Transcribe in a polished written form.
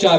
4